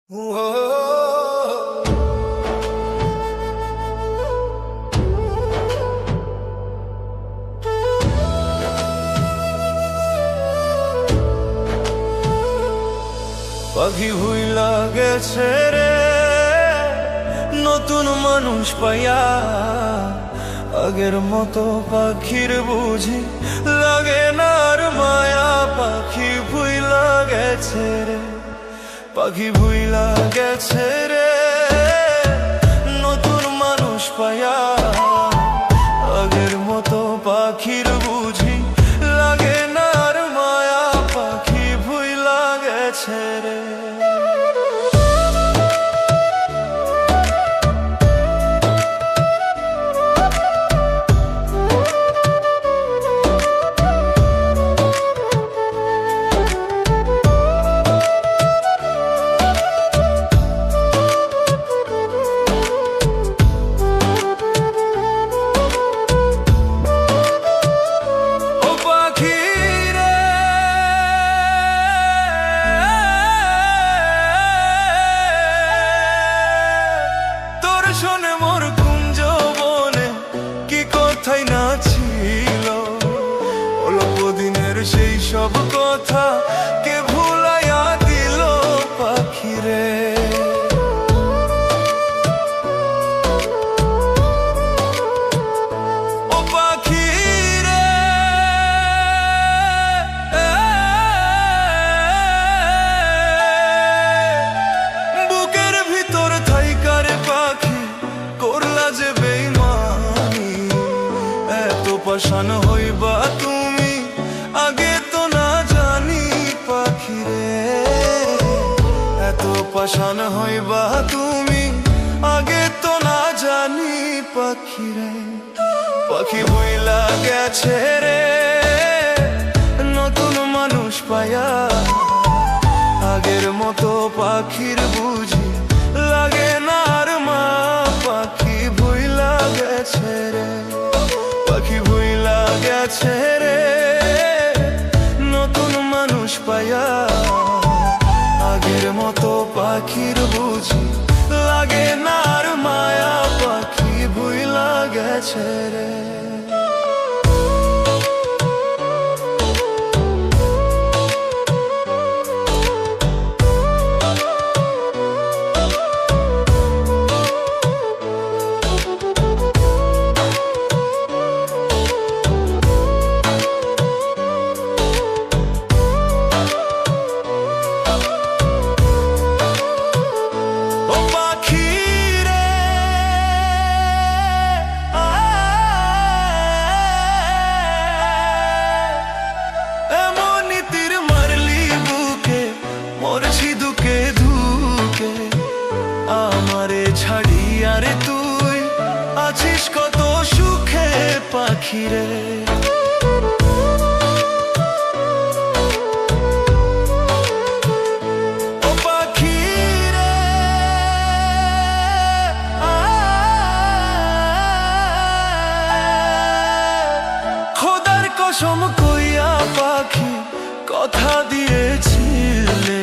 পাখি ভুইলা গেছে রে নতুন মানুষ পাইয়া, আগের মতো পাখির বুঝি লাগে না আর মায়া। পাখি ভুইলা গেছে রে, পাখি ভুইলা গেছে রে নতুন মানুষ পাইয়া, আগের মতো পাখির বুঝি লাগে না আর মায়া। পাখি ভুইলা গেছে রে। শোনে মোর কুঞ্জ বনে কি কথাই না ছিল, অল্প দিনের সেই সব কথা কে ভুলাইয়া দিল পাখিরে। ও পাখিরে বুকের ভিতর থাইকার পাখি করলা যে বেইমানি, এত পাশান হইবা তুমি আগে তো না জানি পাখিরে। এত পাশান হইবা তুমি আগে তো না জানি পাখিরে। পাখি ভুইলা গেছে রে নতুন মানুষ পাইয়া, আগের মতো পাখির বুঝি লাগে না আর মা। পাখি ভুইলা গেছে রে, পাখি ভুইলা গেছে রে নতুন মানুষ পাইয়া, আগের মতো পাখির বুঝি লাগে না আর মায়া। পাখি ভুইলা গেছে রে। আমারে ছাড়িয়া রে তুই আছিস কত সুখে পাখিরে। ও পাখিরে খোদার কসম কইয়া পাখি কথা দিয়েছিলে,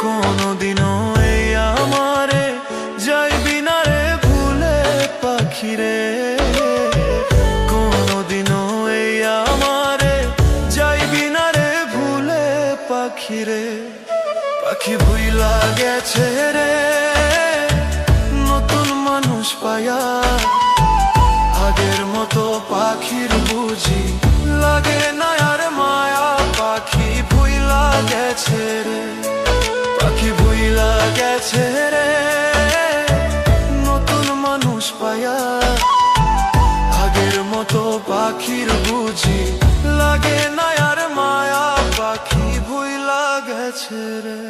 কোনদিনও এই আমারে যাইবি না রে ভুলে পাখিরে। কোনদিনও এই আমারে যাইবি না রে ভুলে পাখিরে। পাখি ভুইলা গেছে রে নতুন মানুষ পাইয়া, আগের মতো পাখির বুঝি লাগে না আর মায়া। পাখি ভুইলা গেছে রে, পাখি ভুইলা গেছে রে নতুন মানুষ পাইয়া, আগের মতো পাখির বুঝি লাগে না আর মায়া। পাখি ভুইলা গেছে রে।